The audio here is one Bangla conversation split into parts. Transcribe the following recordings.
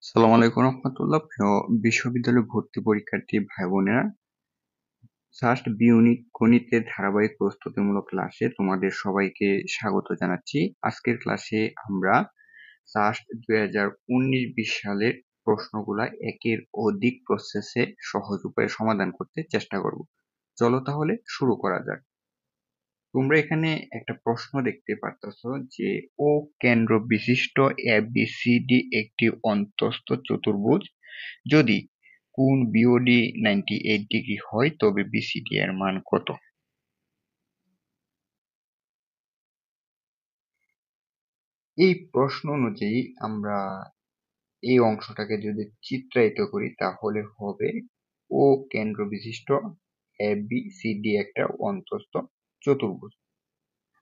আসসালামু আলাইকুম রহমতুল্লাহ। প্রিয় বিশ্ববিদ্যালয় ভর্তি পরীক্ষার্থী ভাই বোনেরা, জাস্ট বি ইউনিট গণিতের ধারাবাহিক প্রস্তুতিমূলক ক্লাসে তোমাদের সবাইকে স্বাগত জানাচ্ছি। আজকের ক্লাসে আমরা জাস্ট 2019-20 সালের প্রশ্নগুলা একের অধিক প্রসেসে সহজ উপায়ে সমাধান করতে চেষ্টা করব। চলো তাহলে শুরু করা যাক। তোমরা এখানে একটা প্রশ্ন দেখতে পারতেছো যে ও কেন্দ্র বিশিষ্ট এবিসিডি একটি অন্তস্থ চতুর্ভুজ। যদি কোণ বিওডি 98 ডিগ্রি হয় তবে বিসিডি এর মান কত? এই প্রশ্ন অনুযায়ী আমরা এই অংশটাকে যদি চিত্রায়িত করি তাহলে হবে ও কেন্দ্র বিশিষ্ট এবিসিডি একটা অন্তস্থ চতুর্ভুজ।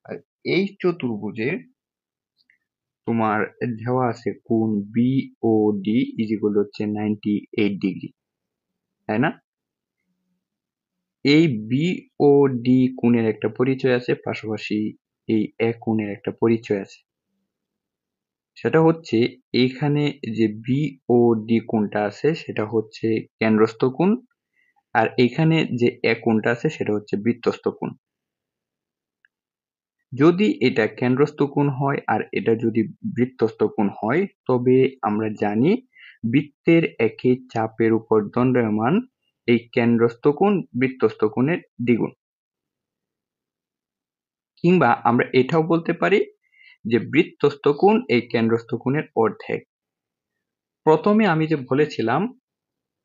আর এই চতুর্ভুজের তোমার দেওয়া আছে কোণ বিওডি ইজিক্যাল হচ্ছে 98 ডিগ্রি, তাই না? এই বিওডি কোণের একটা পরিচয় আছে, পাশাপাশি এই এক কোণের একটা পরিচয় আছে। সেটা হচ্ছে এইখানে যে বিওডি কোণটা আছে সেটা হচ্ছে কেন্দ্রস্থ কোণ, আর এইখানে যে এক কোণটা আছে সেটা হচ্ছে বৃত্তস্থ কোণ। যদি এটা কেন্দ্রস্থ কোণ হয় আর এটা যদি বৃত্তস্থ কোণ হয় তবে আমরা জানি বৃত্তের একে চাপের উপর দণ্ডায়মান এই কেন্দ্রস্থ কোণ বৃত্তস্থ কোণের দ্বিগুণ। কিংবা আমরা এটাও বলতে পারি যে বৃত্তস্থ কোণ এই কেন্দ্রস্থ কোণের অর্ধেক। প্রথমে আমি যে বলেছিলাম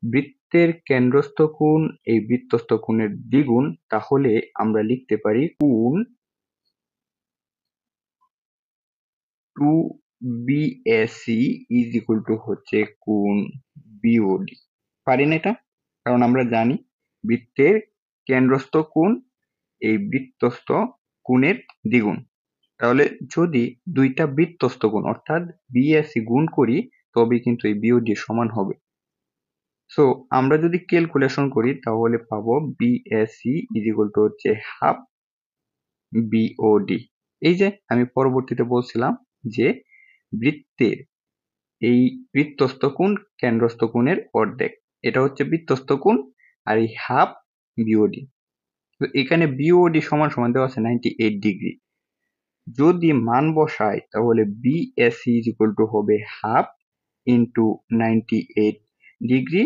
বৃত্তের কেন্দ্রস্থ কোণ এই বৃত্তস্থ কোণের দ্বিগুণ, তাহলে আমরা লিখতে পারি কোণ 2BAC ইজ ইকুয়াল টু হচ্ছে কোণ বিওডি। পারি না এটা? কারণ আমরা জানি বৃত্তের কেন্দ্রস্থ কোণ এই বৃত্তস্থ কোণের দ্বিগুণ। তাহলে যদি দুইটা বৃত্তস্থ কোণ অর্থাৎ বিএসি গুণ করি তবে কিন্তু এই বিওডি সমান হবে। সো আমরা যদি ক্যালকুলেশন করি তাহলে পাবো বিএসি ইজ ইকুয়াল টু হচ্ছে হাফ বিওডি। এই যে আমি পরবর্তীতে বলছিলাম যে বৃত্তের এই বৃত্তস্থ কোণ কেন্দ্রস্থ কোণের অর্ধেক, এটা হচ্ছে বৃত্তস্থ কোণ আর এই হাফ বিওডি। তো এখানে বিওডি সমান সমান দেওয়া আছে 98 ডিগ্রি। যদি মান বসাই তাহলে বিএসি ইজ ইকুয়াল টু হবে হাফ ইন্টু 98 ডিগ্রি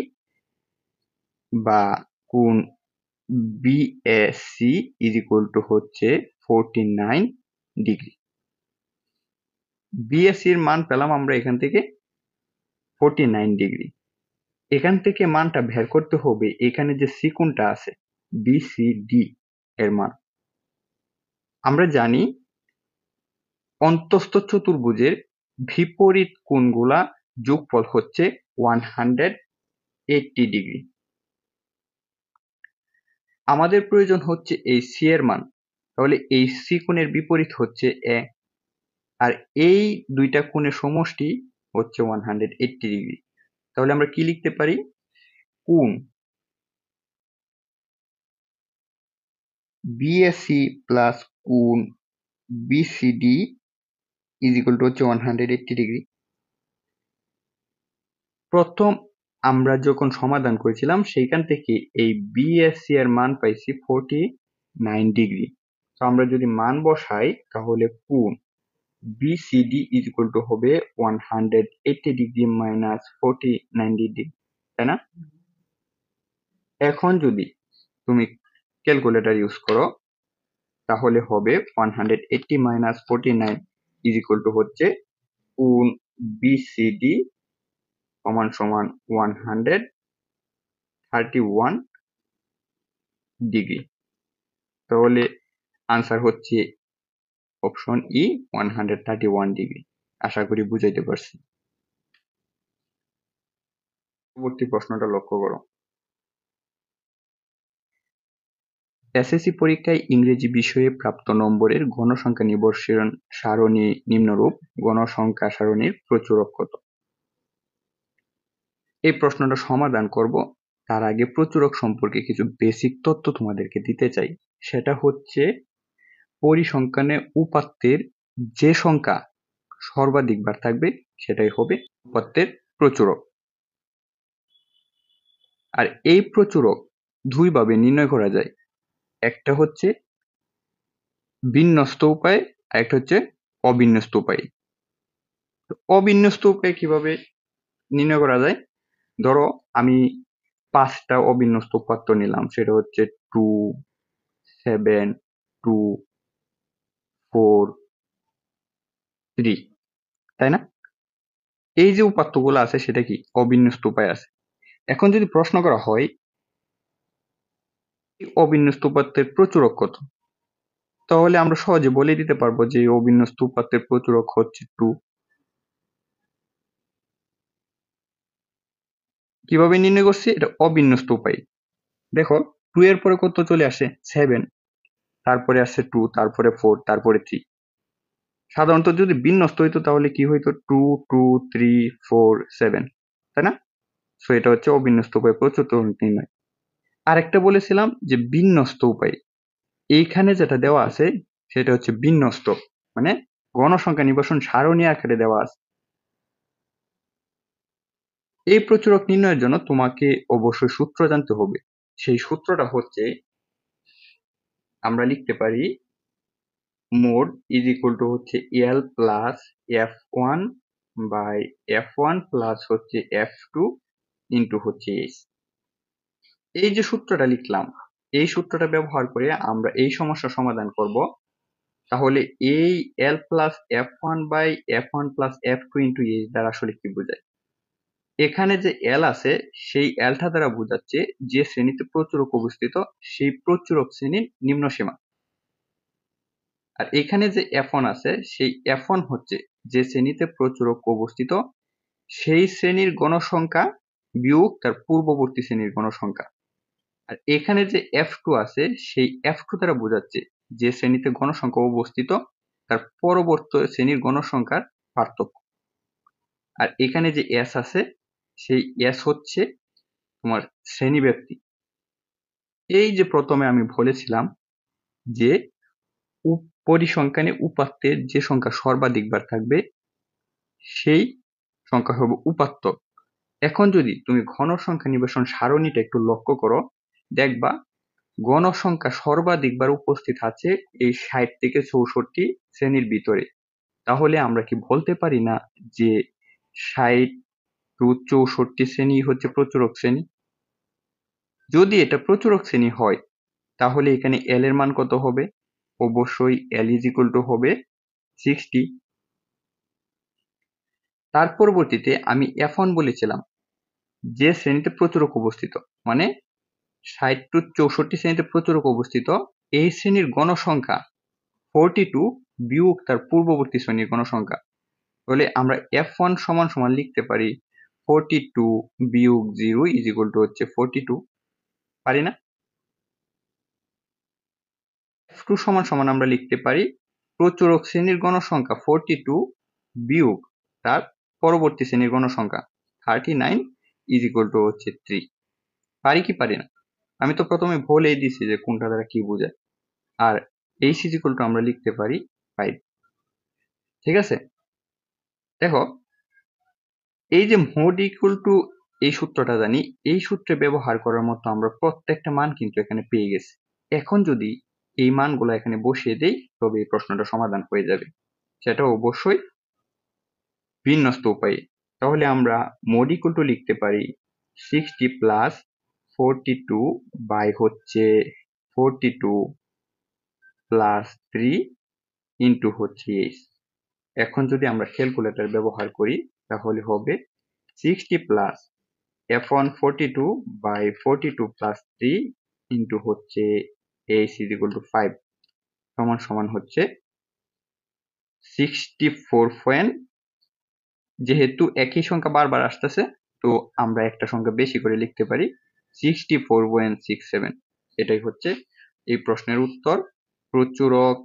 বা কোণ বিএসি ইজ ইকুয়াল টু হচ্ছে 49 ডিগ্রি। বিএসসি এর মান পেলাম আমরা এখান থেকে 49 ডিগ্রি। এখান থেকে মানটা বের করতে হবে এখানে যে সি কোণটা আছে বিসিডি এর মান। আমরা জানি অন্তস্থ চতুর্ভুজের বিপরীত কোণগুলা যোগফল হচ্ছে 180 ডিগ্রি। আমাদের প্রয়োজন হচ্ছে এই সি এর মান, তাহলে এই সি কোণের বিপরীত হচ্ছে এ, আর এই দুইটা কোণের সমষ্টি হচ্ছে 180 ডিগ্রি। তাহলে আমরা কি লিখতে পারি? কোণ বিএসি প্লাস কোণ বিসিডি ইজ ইকুয়াল টু হচ্ছে 180 ডিগ্রি। প্রথম আমরা যখন সমাধান করেছিলাম সেইখান থেকে এই বিএসসি এর মান পাইছি 49 ডিগ্রি। তো আমরা যদি মান বসাই তাহলে কোণ বিসিডি ইজ ইকুয়াল টু হবে 180 ডিগ্রি মাইনাস 49 ডিগ্রি, তাই না? এখন যদি তুমি ক্যালকুলেটর ইউজ করো তাহলে হবে 180 মাইনাস 49 ইজ ইকুয়াল টু হচ্ছে কোণ বিসিডি সমান সমান 131 ডিগ্রি। তাহলে আনসার হচ্ছে অপশন ই 131 ডিগ্রি। আশা করি বুঝাইতে পারছি। পরবর্তী প্রশ্নটা লক্ষ্য করো। এসএসসি পরীক্ষায় ইংরেজি বিষয়ে প্রাপ্ত নম্বরের গণসংখ্যা নির্ভরশীল সারণী নিম্নরূপ, গণসংখ্যা সারণীর প্রচুরক কত? এই প্রশ্নটা সমাধান করব তার আগে প্রচুরক সম্পর্কে কিছু বেসিক তথ্য তোমাদেরকে দিতে চাই। সেটা হচ্ছে পরিসংখ্যানে উপাত্তের যে সংখ্যা সর্বাধিক বার থাকবে সেটাই হবে উপাত্তের প্রচুরক। আর এই প্রচুরক দুইভাবে নির্ণয় করা যায়, একটা হচ্ছে বিন্যস্ত উপায় আর একটা হচ্ছে অবিন্যস্ত উপায়। অবিন্যস্ত উপায় কিভাবে নির্ণয় করা যায়? ধরো আমি 5টা অবিন্যস্ত উপাত্ত নিলাম, সেটা হচ্ছে 2, 7, 2, 4, 3, তাই না? এই যে উপাত্তগুলো আছে সেটা কি অবিন্যস্ত উপায় আছে। এখন যদি প্রশ্ন করা হয় এই অবিন্যস্ত উপাত্তের প্রচুরক কত, তাহলে আমরা সহজে বলে দিতে পারবো যে এই অবিন্যস্ত উপাত্তের প্রচুরক হচ্ছে 2। কিভাবে নির্ণয় করছি? এটা অবিন্যস্ত উপায়। দেখো 2 এর পরে কত চলে আসে? 7, তারপরে আসছে 2, তারপরে 4, তারপরে 3। সাধারণত যদি বিন্যস্ত হইতো তাহলে কি হইতো? 2, 2, 3, 4, 7, তাই না? সো এটা হচ্ছে অবিন্যস্ত উপায় প্রচুরক নির্ণয়। আরেকটা বলেছিলাম যে বিন্যস্ত উপায়। এইখানে যেটা দেওয়া আছে সেটা হচ্ছে বিন্যস্ত, মানে গণসংখ্যা নির্বাচন সারণী আকারে দেওয়া আছে। এই প্রচুরক নির্ণয়ের জন্য তোমাকে অবশ্যই সূত্র জানতে হবে। সেই সূত্রটা হচ্ছে, আমরা লিখতে পারি মোড ইজ ইকুয়াল টু হচ্ছে এল plus f1 by f1 plus হচ্ছে f2 ইন্টু হচ্ছে এইচ। এই যে সূত্রটা লিখলাম, এই সূত্রটা ব্যবহার করে আমরা এই সমস্যার সমাধান করব। তাহলে এই L plus f1 by f1 plus f2 into H দ্বারা আসলে কি বোঝায়? এখানে যে এল আছে সেই এলটা দ্বারা বোঝাচ্ছে যে শ্রেণীতে প্রচুরক অবস্থিত সেই প্রচুরক শ্রেণীর নিম্ন সীমা। আর এখানে যে f1 আছে সেই f1 হচ্ছে যে শ্রেণীতে প্রচুরক অবস্থিত সেই শ্রেণীর গণসংখ্যা বিয়োগ তার পূর্ববর্তী শ্রেণীর গণসংখ্যা। আর এখানে যে f2 আছে সেই f2 দ্বারা বোঝাচ্ছে যে শ্রেণীতে গণসংখ্যা অবস্থিত তার পরবর্তী শ্রেণীর গণসংখ্যার পার্থক্য। আর এখানে যে s আছে সেই s হচ্ছে তোমার শ্রেণীব্যাপ্তি। এই যে প্রথমে আমি বলেছিলাম যে পরিসংখ্যানে উপাত্তের যে সংখ্যা সর্বাধিক বার থাকবে সেই সংখ্যা হবে উপাত্ত। এখন যদি তুমি ঘনসংখ্যা নির্বাচন সারণীটা একটু লক্ষ্য করো, দেখবা গণসংখ্যা সর্বাধিক বার উপস্থিত আছে এই 60 থেকে 64 শ্রেণীর ভিতরে। তাহলে আমরা কি বলতে পারি না যে 60 to 64 শ্রেণী হচ্ছে প্রচুরক শ্রেণী? যদি এটা প্রচুরক শ্রেণী হয় তাহলে এখানে এল এর মান কত হবে? অবশ্যই এল ইজ ইকুয়াল টু হবে 60। তার পরবর্তীতে আমি f1 বলেছিলাম যে শ্রেণীতে প্রচুরক অবস্থিত, মানে 60 to 64 শ্রেণীতে প্রচুরক অবস্থিত এই শ্রেণীর গণসংখ্যা 42 বিয়োগ তার পূর্ববর্তী শ্রেণীর গণসংখ্যা। তাহলে আমরা f1 সমান সমান লিখতে পারি 42 বিয়োগ 0 ইজ ইকুয়াল টু হচ্ছে 42, পারি না? f2 সমান সমান আমরা লিখতে পারি প্রচুরক শ্রেণীর গণসংখ্যা 42 বিয়োগ তার পরবর্তী শ্রেণীর গণসংখ্যা 39 ইজ ইকুয়াল টু হচ্ছে 3, পারি কি পারি না? আমি তো প্রথমে বলেই দিছি যে কোনটা দ্বারা কি বোঝায়। আর এইচ ইজ ইকুয়াল টু আমরা লিখতে পারি 5। ঠিক আছে, দেখো এই যে মোড ইকুয়াল টু এই সূত্রটা জানি, এই সূত্রে ব্যবহার করার মতো আমরা প্রত্যেকটা মান কিন্তু এখানে পেয়ে গেছি। এখন যদি এই মানগুলো এখানে বসিয়ে দেই তবে এই প্রশ্নটা সমাধান হয়ে যাবে, সেটা অবশ্যই বিন্যস্ত উপায়ে। তাহলে আমরা মোড ইকুয়াল টু লিখতে পারি 60 প্লাস 42 বাই হচ্ছে 42 প্লাস 3 ইন্টু হচ্ছে এইচ। এখন যদি আমরা ক্যালকুলেটর ব্যবহার করি তাহলে হবে 60 plus f1 42 by 42 plus 3 into হচ্ছে h ইজ ইকুয়াল টু 5 সমান সমান হচ্ছে 64 যেহেতু একই সংখ্যা বারবার আসতেছে তো আমরা একটা সংখ্যা বেশি করে লিখতে পারি 64.67। এটাই হচ্ছে এই প্রশ্নের উত্তর, প্রচুরক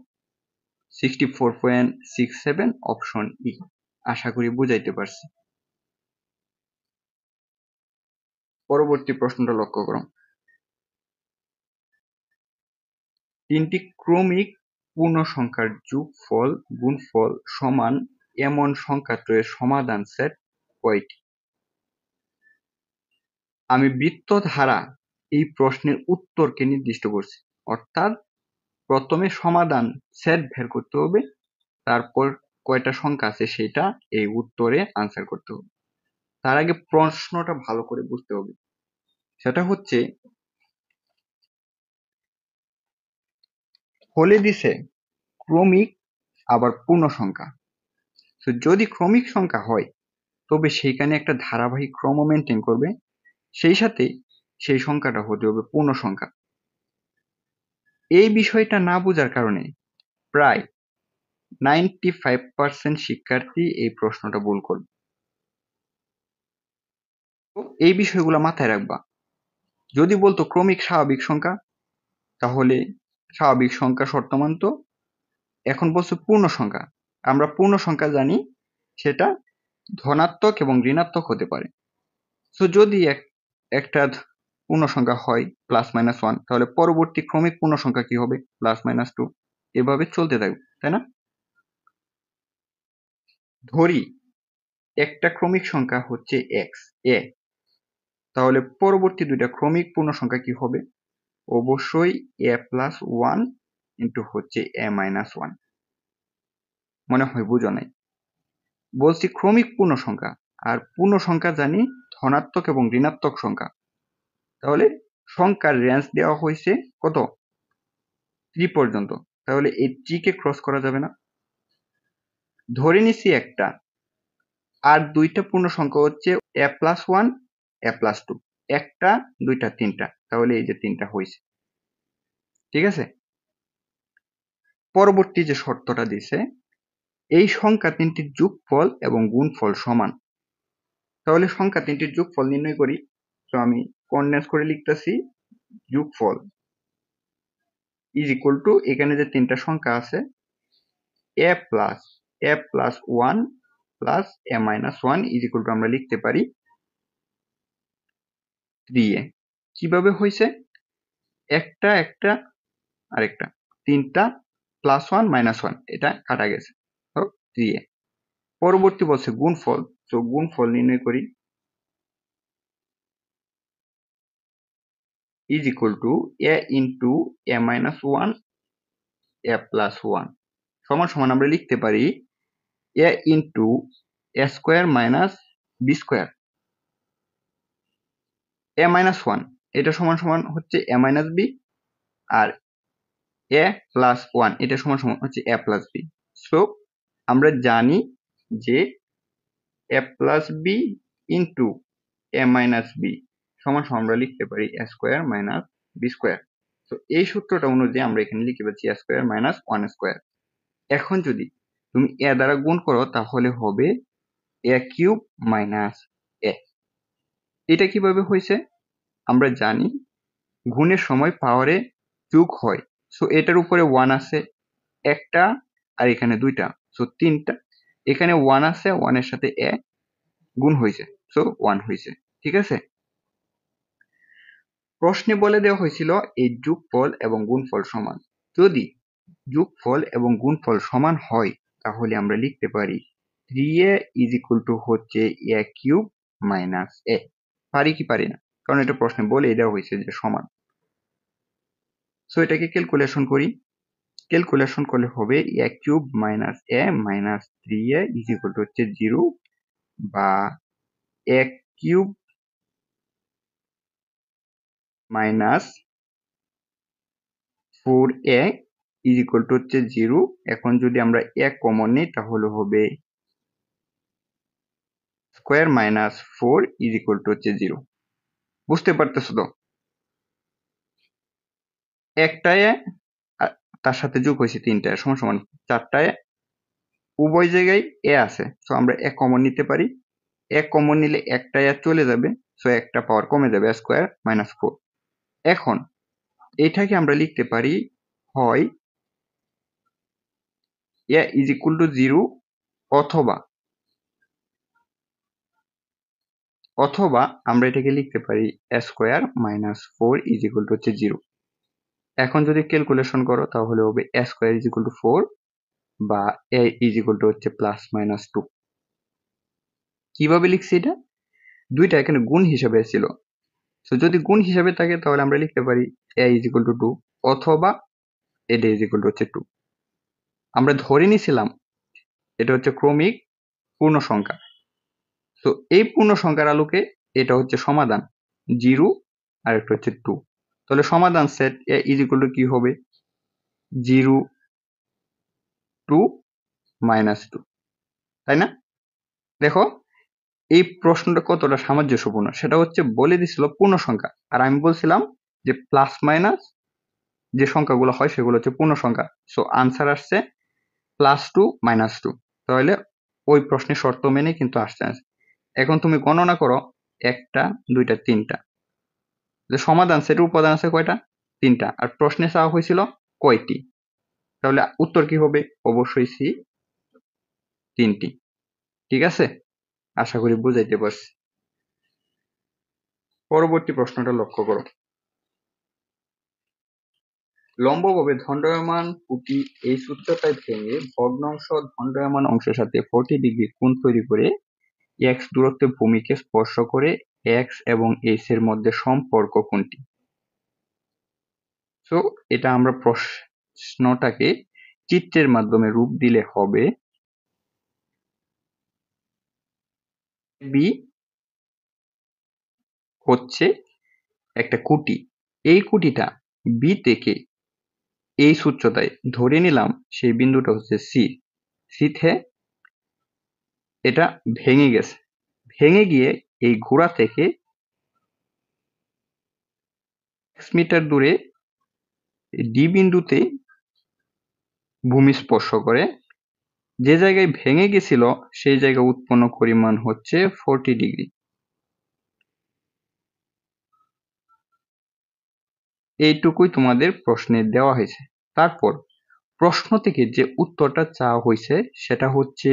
64.67 অপশন ই। আশা করি বুঝাইতে পারছি। পরবর্তী প্রশ্নটা লক্ষ্য করো, তিনটি ক্রমিক পূর্ণসংখ্যার যোগফল গুণফল সমান এমন সংখ্যাত্রয়ের সমাধান সেট কয়টি? আমি বৃত্ত ধারা এই প্রশ্নের উত্তরকে নির্দিষ্ট করছি, অর্থাৎ প্রথমে সমাধান সেট বের করতে হবে, তারপর কয়টা সংখ্যা আছে সেটা এই উত্তরে আনসার করতে হবে। তার আগে প্রশ্নটা ভালো করে বুঝতে হবে। সেটা হচ্ছে বলে দিছে ক্রমিক আবার পূর্ণ সংখ্যা। তো যদি ক্রমিক সংখ্যা হয় তবে সেইখানে একটা ধারাবাহিক ক্রম মেনটেন করবে, সেই সাথে সেই সংখ্যাটা হতে হবে পূর্ণ সংখ্যা। এই বিষয়টা না বোঝার কারণে প্রায় 95% শিক্ষার্থী এই প্রশ্নটা ভুল করবে। এই বিষয়গুলো মাথায় রাখবা। যদি বলতো ক্রমিক স্বাভাবিক সংখ্যা, তাহলে স্বাভাবিক সংখ্যা শর্ত মানতো। এখন বলছে পূর্ণ সংখ্যা, আমরা পূর্ণ সংখ্যা জানি সেটা ধনাত্মক এবং ঋণাত্মক হতে পারে। তো যদি একটা পূর্ণ সংখ্যা হয় +-1, তাহলে পরবর্তী ক্রমিক পূর্ণ সংখ্যা কি হবে? +-2, এভাবে চলতে থাকবে, তাই না? ধরি একটা ক্রমিক সংখ্যা হচ্ছে a, তাহলে পরবর্তী দুইটা ক্রমিক পূর্ণ সংখ্যা কি হবে? অবশ্যই a+1 ইন্টু হচ্ছে a-1। মনে হয় বুঝো নাই। বলছি ক্রমিক পূর্ণ সংখ্যা, আর পূর্ণ সংখ্যা জানি ধনাত্মক এবং ঋণাত্মক সংখ্যা। তাহলে সংখ্যার রেঞ্জ দেওয়া হয়েছে কত? 3 পর্যন্ত। তাহলে এই 3 কে ক্রস করা যাবে না। ধরে নিছি একটা, আর দুইটা পূর্ণ সংখ্যা হচ্ছে a+1, a+2, একটা, দুইটা, তিনটা, তাহলে এই যে তিনটা হয়েছে। ঠিক আছে? পরবর্তী যে শর্তটা দিছে, এই সংখ্যা তিনটির যোগফল এবং গুণফল সমান। তাহলে সংখ্যা তিনটির যোগফল নির্ণয় করি। তো আমি কনডেন্স করে লিখতেছি, যোগফল ইজ ইকুয়াল টু, এখানে যে তিনটা সংখ্যা আছে a+1 plus a-1 is equal two আমরা লিখতে পারি 3a। কিভাবে হয়েছে? একটা একটা আরেকটা, তিনটা +1 -1, এটা কাটা গেছে, তো 3a। পরবর্তী বলছে গুণফল, তো গুণফল নির্ণয় করি, is equal two a into a-1 a+1 সমান সমান আমরা লিখতে পারি a into a square minus b square. a-1 এটা সমান সমান হচ্ছে a-b, আর a+1 এটা সমান সমান হচ্ছে a+b। সো আমরা জানি যে a+b ইন্টু a-b সমান সমান আমরা লিখতে পারি a square minus b square. তো এই সূত্রটা অনুযায়ী আমরা এখানে লিখতে পাচ্ছি a স্কোয়ার মাইনাস 1 স্কোয়ার। এখন যদি তুমি a দ্বারা গুণ করো তাহলে হবে a কিউব মাইনাস a। এটা কিভাবে হয়েছে? আমরা জানি গুণের সময় পাওয়ারে যোগ হয়, সো এটার উপরে 1 আছে একটা, আর এখানে দুইটা, সো তিনটা। এখানে 1 আছে, 1 এর সাথে a গুণ হয়েছে, সো 1 হয়েছে। ঠিক আছে? প্রশ্নে বলে দেওয়া হয়েছিল এই যোগফল এবং গুণফল সমান। যদি যোগফল এবং গুণফল সমান হয় তাহলে আমরা লিখতে পারি 3a ইজ ইকুয়াল টু হচ্ছে a কিউব মাইনাস a। পারি কি পারি না? কারণ এটা প্রশ্নে বলে দেওয়া হয়েছে যে সমান। সো এটাকে ক্যালকুলেশন করি। ক্যালকুলেশন করলে হবে a cube minus a minus 3a is equal to হচ্ছে 0, বা a cube minus 4a is equal to হচ্ছে 0। এখন যদি আমরা a কমন নিই তাহলে হবে square minus 4 is equal to হচ্ছে 0। বুঝতে পারতেছো তো? একটায় তার সাথে যোগ হয়েছে তিনটায় সমান সমান চারটায়, উভয় জায়গায় এ আছে, তো আমরা এ কমন নিতে পারি। এ কমন নিলে একটা এ চলে যাবে, সো একটা পাওয়ার কমে যাবে, স্কোয়ার মাইনাস 4। এখন এইটাকে আমরা লিখতে পারি হয় এ ইজ ইকুয়াল টু 0, অথবা আমরা এটাকে লিখতে পারি A square minus 4 is equal to হচ্ছে 0। এখন যদি ক্যালকুলেশন করো তাহলে হবে A square is equal to 4, বা এ ইজ ইকুয়াল টু হচ্ছে +-2। কিভাবে লিখছি এটা? দুইটা এখানে গুণ হিসেবে ছিল, তো যদি গুণ হিসাবে থাকে তাহলে আমরা লিখতে পারি a ইজ ইকুয়াল টু 2 অথবা এটা ইজ ইকুয়াল টু হচ্ছে 2। আমরা ধরে নিছিলাম এটা হচ্ছে ক্রমিক পূর্ণ সংখ্যা। তো এই পূর্ণ সংখ্যার আলোকে এটা হচ্ছে সমাধান 0 আর একটা হচ্ছে 2। তাহলে সমাধান set a is equal two কি হবে 0 2 -2, তাই না? দেখো এই প্রশ্নটা কতটা সামঞ্জস্যপূর্ণ সেটা হচ্ছে বলে দিছিল পূর্ণ সংখ্যা, আর আমি বলছিলাম যে প্লাস মাইনাস যে সংখ্যাগুলো হয় সেগুলো হচ্ছে পূর্ণ সংখ্যা। সো আনসার আসছে +2 -2, তাহলে ওই প্রশ্নের শর্ত মেনে কিন্তু আসছে। এখন তুমি গণনা করো 1টা 2টা 3টা, যে সমাধান সেটের উপাদান আছে কয়টা 3টা, আর প্রশ্নে চাওয়া হয়েছিল কয়টি, তাহলে উত্তর কি হবে অবশ্যই সি 3টি। ঠিক আছে, আশা করি বুঝাইতে পারছি। পরবর্তী প্রশ্নটা লক্ষ্য করো। লম্বভাবে দণ্ডায়মান পুঁটি এই উচ্চতায় ভেঙে ভগ্নাংশ দণ্ডায়মান অংশের সাথে 40 ডিগ্রি কোণ তৈরি করে x দূরত্বে ভূমিকে স্পর্শ করে x এবং h এর মধ্যে সম্পর্ক কোনটি? সো এটা আমরা প্রশ্নটাকে চিত্রের মাধ্যমে রূপ দিলে হবে b হচ্ছে একটা কুটি, এই কুটিটা b থেকে এই উচ্চতায় ধরে নিলাম সেই বিন্দুটা হচ্ছে সি, সিতে এটা ভেঙে গেছে, ভেঙে গিয়ে এই গোড়া থেকে x মিটার দূরে ডি বিন্দুতে ভূমি স্পর্শ করে, যে জায়গায় ভেঙে গেছিল সেই জায়গায় উৎপন্ন পরিমাণ হচ্ছে 40 ডিগ্রি। এইটুকুই তোমাদের প্রশ্নে দেওয়া হয়েছে। তারপর প্রশ্ন থেকে যে উত্তরটা চাওয়া হয়েছে সেটা হচ্ছে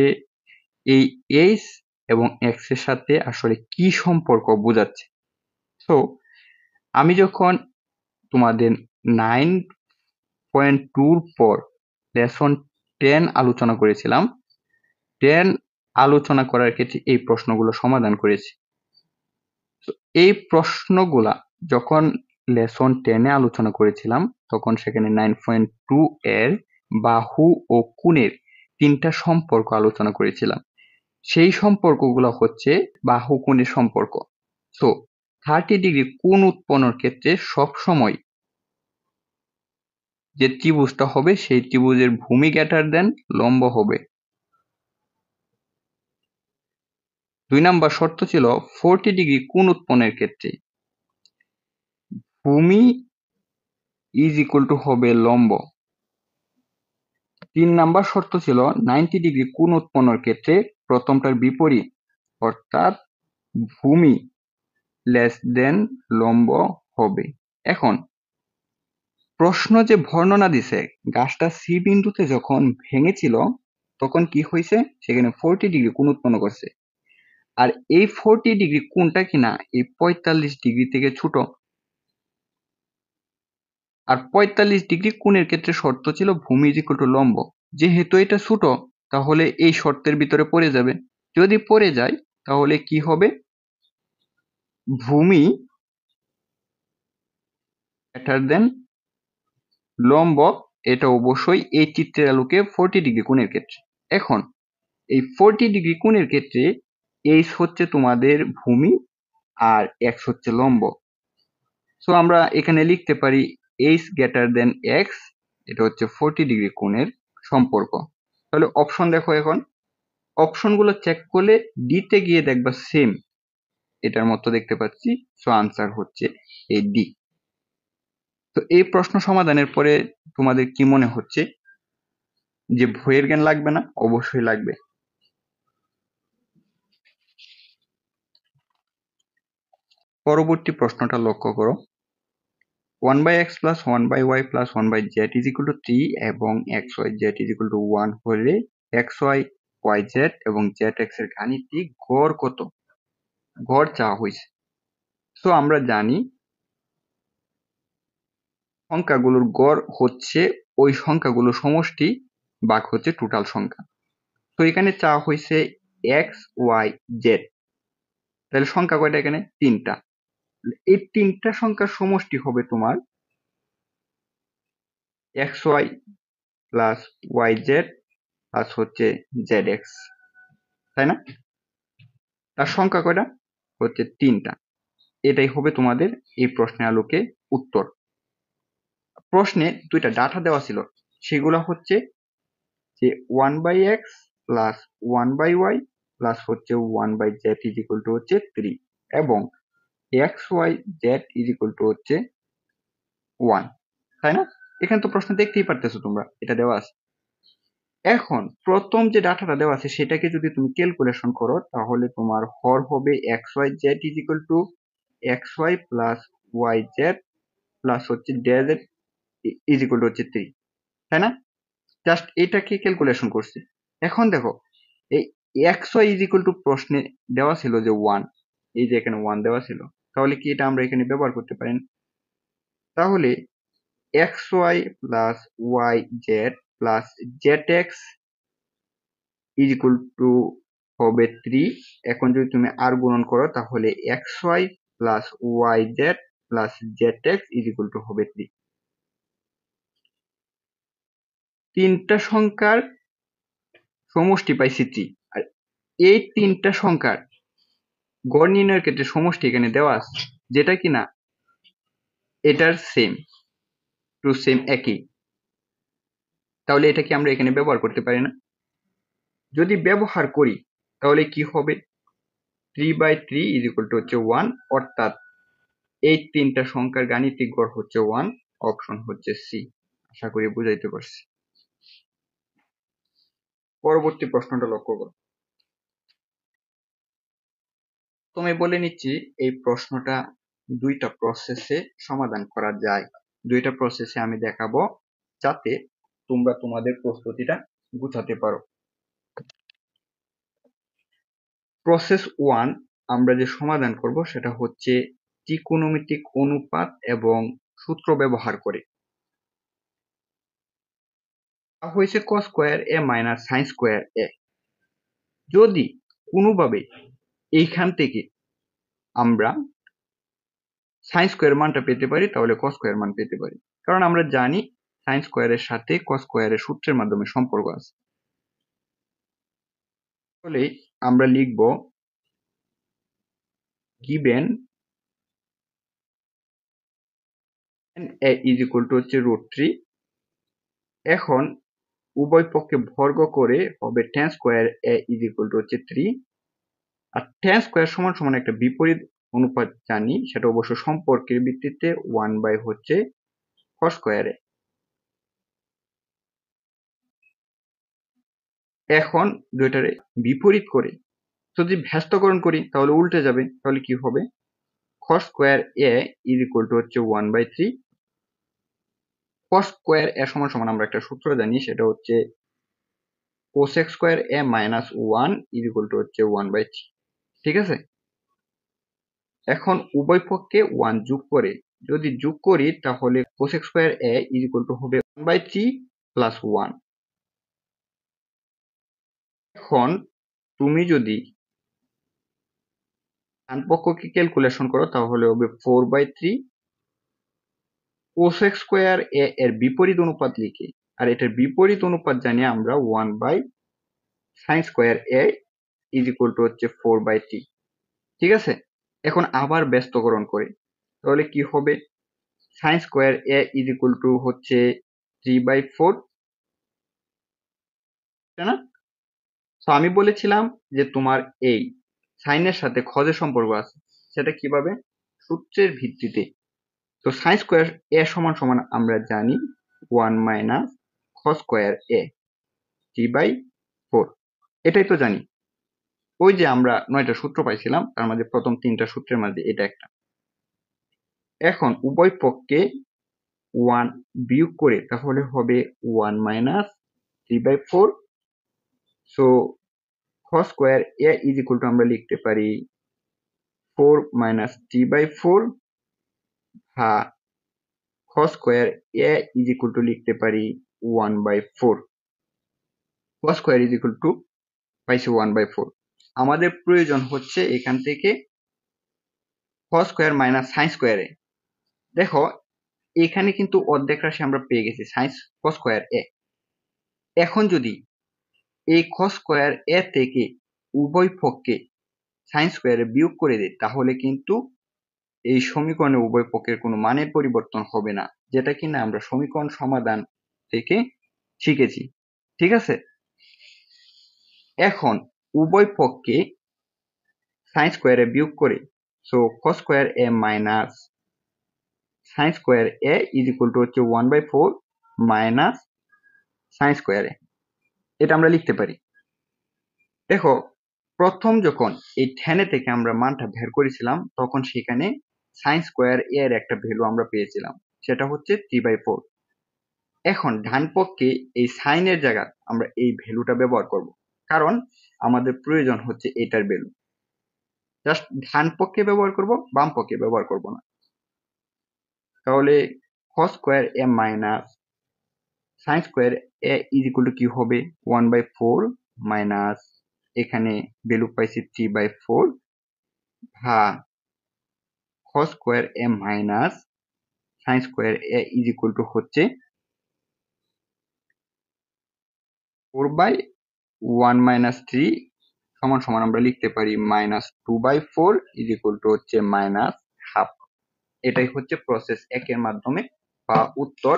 এই এইচ এবং এক্স এর সাথে আসলে কি সম্পর্ক বোঝাচ্ছে। সো আমি যখন তোমাদের 9.2 পর লেসন 10 আলোচনা করেছিলাম, 10 আলোচনা করার ক্ষেত্রে এই প্রশ্নগুলো সমাধান করেছি। এই প্রশ্নগুলা যখন লেসন 10 এ আলোচনা করেছিলাম তখন সেখানে 9.2 এর বাহু ও কোণের 3টা সম্পর্ক আলোচনা করেছিলাম। সেই সম্পর্কগুলো হচ্ছে বাহু কোণের সম্পর্ক। সো 30 ডিগ্রি কোণ উৎপন্নের ক্ষেত্রে সবসময় যে ত্রিভুজটা হবে সেই ত্রিভুজের ভূমি গ্রেটার দেন লম্ব হবে। 2 নাম্বার শর্ত ছিল 40 ডিগ্রি কোণ উৎপন্নের ক্ষেত্রে ভূমি ইজ ইকুয়াল টু হবে লম্ব। 3 নাম্বার শর্ত ছিল 90 ডিগ্রি কোণ উৎপন্নের ক্ষেত্রে প্রথমটার বিপরীত অর্থাৎ ভূমি লেস দেন লম্ব হবে। এখন প্রশ্ন যে বর্ণনা দিছে গাছটা সি বিন্দুতে যখন ভেঙেছিল তখন কি হয়েছে সেখানে 40 ডিগ্রি কোণ উৎপন্ন করছে, আর এই 40 ডিগ্রি কোণটা কিনা এই 45 ডিগ্রি থেকে ছোট, আর 45 ডিগ্রি কোণের ক্ষেত্রে শর্ত ছিল ভূমি ইজ ইকুয়াল টু লম্ব। যেহেতু এটা ছোট তাহলে এই শর্তের ভিতরে পড়ে যাবে, যদি পড়ে যায় তাহলে কি হবে ভূমি গ্রেটার দেন লম্ব, এটা অবশ্যই এই চিত্রের আলোকে 40 ডিগ্রি কোণের ক্ষেত্রে। এখন এই 40 ডিগ্রি কোণের ক্ষেত্রে এইচ হচ্ছে তোমাদের ভূমি আর এক্স হচ্ছে লম্ব। সো আমরা এখানে লিখতে পারি এইচ গ্রেটার দেন এক্স, এটা হচ্ছে 40 ডিগ্রি কোণের সম্পর্ক। তাহলে অপশন দেখো, এখন অপশনগুলো চেক করলে ডিতে গিয়ে দেখবা সেম এটার মতো দেখতে পাচ্ছি। সো আনসার হচ্ছে এই ডি। তো এই প্রশ্ন সমাধানের পরে তোমাদের কি মনে হচ্ছে যে বইয়ের জ্ঞান লাগবে না? অবশ্যই লাগবে। পরবর্তী প্রশ্নটা লক্ষ্য করো। 1/x plus 1/y plus 1/z is equal to 3 এবং xyz is equal to 1 হলে xy yz এবং zx এর গাণিতিক গড় কত? গড় চাওয়া হয়েছে। সো আমরা জানি সংখ্যাগুলোর গড় হচ্ছে ওই সংখ্যাগুলোর সমষ্টি ভাগ হচ্ছে টোটাল সংখ্যা। তো এখানে চাওয়া হয়েছে x y z, তাহলে সংখ্যা কয়টা এখানে 3টা। এই তিনটা সংখ্যার সমষ্টি হবে তোমার x y plus y z plus হচ্ছে জেড এক্স, তাই না? তার সংখ্যা কয়টা? হচ্ছে তিনটা। এটাই হবে তোমাদের এই প্রশ্নের আলোকে উত্তর। প্রশ্নে দুইটা ডাটা দেওয়া ছিল, সেগুলো হচ্ছে যে 1/x প্লাস 1/y প্লাস হচ্ছে 1/z ইজ ইকুয়াল টু হচ্ছে 3 এবং xyz ইজ ইকুয়াল টু হচ্ছে 1, তাই না? এখানে তো প্রশ্ন দেখতেই পারতেছো তোমরা, এটা দেওয়া আছে। এখন প্রথম যে ডাটাটা দেওয়া আছে সেটাকে যদি তুমি ক্যালকুলেশন করো তাহলে তোমার হর হবে xyz is equal two xy plus yz plus হচ্ছে dz ইজ ইকুয়াল টু হচ্ছে 3, তাই না? জাস্ট এটাকে ক্যালকুলেশন করছি। এখন দেখো এই xy ইজ ইকুয়াল টু প্রশ্নে দেওয়া ছিল যে 1, এই যে এখানে 1 দেওয়া ছিল, তাহলে কি এটা আমরা এখানে ব্যবহার করতে পারি? তাহলে xy plus yz plus zx is equal two হবে 3। এখন যদি তুমি আর গুণন করো তাহলে xy plus yz plus zx is equal two হবে 3। তিনটা সংখ্যার সমষ্টি পাইছি 3, আর এই তিনটা সংখ্যার গড় নির্ণয়ের ক্ষেত্রে সমষ্টি এখানে দেওয়া আছে, যেটা কিনা এটার সেম টু সেম একই। তাহলে এটা কি আমরা এখানে ব্যবহার করতে পারি না? যদি ব্যবহার করি তাহলে কি হবে? 3/3 ইজ ইকুয়াল টু হচ্ছে 1, অর্থাৎ এই তিনটা সংখ্যার গাণিতিক গড় হচ্ছে 1। অপশন হচ্ছে সি। আশা করি বুঝাইতে পারছি। পরবর্তী প্রশ্নটা লক্ষ্য করো। তুমি বলে নিচ্ছি এই প্রশ্নটা দুইটা প্রসেসে সমাধান করা যায়। দুইটা প্রসেসে আমি দেখাবো যাতে তোমরা তোমাদের প্রস্তুতিটা গুছাতে পারো। প্রসেস 1 আমরা যে সমাধান করব সেটা হচ্ছে ত্রিকোণমিতিক অনুপাত এবং সূত্র ব্যবহার করে। হয়েছে cos square a minus sin square a। যদি কোনোভাবে এইখান থেকে আমরা sin স্কয়ার মানটা পেতে পারি তাহলে cos স্কয়ার মান পেতে পারি, কারণ আমরা জানি sin স্কয়ারের সাথে cos স্কয়ারের সূত্রের মাধ্যমে সম্পর্ক আছে। তাহলে আমরা লিখব given a is equal to হচ্ছে √3। এখন উভয় পক্ষে বর্গ করে হবে tan square a is equal to হচ্ছে 3, আর tan স্কয়ার সমান সমান একটা বিপরীত অনুপাত জানি, সেটা অবশ্য সম্পর্কের ভিত্তিতে 1 হচ্ছে cos স্কয়ার a। এখন দুইটারে বিপরীত করে যদি ব্যস্তকরণ করি তাহলে উল্টে যাবে, তাহলে কি হবে? cos square a is equal to হচ্ছে 1/3। cos স্কয়ার a সমান সমান আমরা একটা সূত্র জানি, সেটা হচ্ছে cosec square a minus 1 is equal to হচ্ছে 1/3, ঠিক আছে? এখন উভয় পক্ষে 1 যোগ করে যদি যোগ করি তাহলে cosec square a is equal to হবে 1/3 প্লাস 1। এখন তুমি যদি ডান পক্ষকে ক্যালকুলেশন করো তাহলে হবে 4/3। cosec স্কয়ার a এর বিপরীত অনুপাত লিখে, আর এটার বিপরীত অনুপাত জানি আমরা 1/sin square a is equal to হচ্ছে 4/3, ঠিক আছে? এখন আবার ব্যস্তকরণ করে তাহলে কি হবে? sin square a is equal to হচ্ছে 3/4, তাই না? তো আমি বলেছিলাম যে তোমার এই সাইনের সাথে cos-এর সম্পর্ক আছে, সেটা কিভাবে? সূত্রের ভিত্তিতে। তো sin স্কয়ার a সমান সমান আমরা জানি 1 মাইনাস cos স্কয়ার a 3/4, এটাই তো জানি। ওই যে আমরা 9টা সূত্র পাইছিলাম, তার মাঝে প্রথম 3টা সূত্রের মাঝে এটা একটা। এখন উভয় পক্ষে 1 বিয়োগ করে তাহলে হবে 1 minus 3/4। So cos square a is equal to আমরা লিখতে পারি 4 মাইনাস 3/4 বা cos square a is equal to লিখতে পারি 1/4। cos square is equal to পাইছি 1/4। আমাদের প্রয়োজন হচ্ছে এখান থেকে cos স্কয়ার মাইনাস sin স্কয়ারে। দেখো এখানে কিন্তু অর্ধেক রাশি আমরা পেয়ে গেছি sin cos স্কয়ার a। এখন যদি এই cos স্কয়ার a থেকে উভয় পক্ষে sin স্কয়ারে বিয়োগ করে দেই তাহলে কিন্তু এই সমীকরণে উভয় পক্ষের কোনো মানের পরিবর্তন হবে না, যেটা কিনা আমরা সমীকরণ সমাধান থেকে শিখেছি। ঠিক আছে, এখন উভয় পক্ষে sin স্কয়ারে বিয়োগ করে so cos square a minus sin square a is equal to হচ্ছে 1/4 মাইনাস sin স্কয়ার a, এটা আমরা লিখতে পারি। দেখো প্রথম যখন এই tan থেকে আমরা মানটা বের করেছিলাম তখন সেখানে sin স্কয়ার a এর একটা ভ্যালু আমরা পেয়েছিলাম, সেটা হচ্ছে 3/4। এখন ডান পক্ষে এই sin এর জায়গায় আমরা এই ভ্যালুটা ব্যবহার করব, কারণ আমাদের প্রয়োজন হচ্ছে এটার ভ্যালু। জাস্ট ডান পক্ষে ব্যবহার করব, বাম পক্ষে ব্যবহার করব না। তাহলে cos square a minus sin square a is equal two কি হবে 1/4 মাইনাস এখানে ভ্যালু পাইছি 3/4 ভাগ cos square a minus sin square a is equal to হচ্ছে 4/1 মাইনাস 3 সমান সমান আমরা লিখতে পারি মাইনাস 2/4 ইজ ইকুয়াল টু হচ্ছে মাইনাস হাফ। এটাই হচ্ছে প্রসেস 1 এর মাধ্যমে বা উত্তর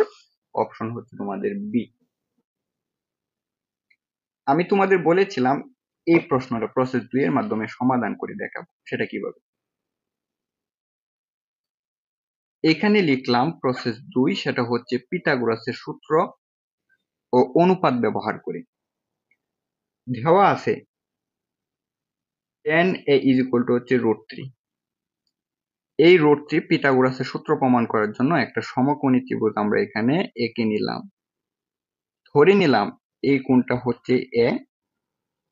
অপশন হচ্ছে তোমাদের বি। আমি তোমাদের বলেছিলাম এই প্রশ্নটা প্রসেস 2 এর মাধ্যমে সমাধান করে দেখাবো, সেটা কিভাবে। এখানে লিখলাম প্রসেস 2, সেটা হচ্ছে পিথাগোরাসের সূত্র ও অনুপাত ব্যবহার করে। দেওয়া আছে tan a is equal to হচ্ছে √3। এই √3 পিথাগোরাসের সূত্র প্রমাণ করার জন্য একটা সমকোণী ত্রিভুজ আমরা এখানে এঁকে নিলাম। ধরে নিলাম এই কোণটা হচ্ছে a,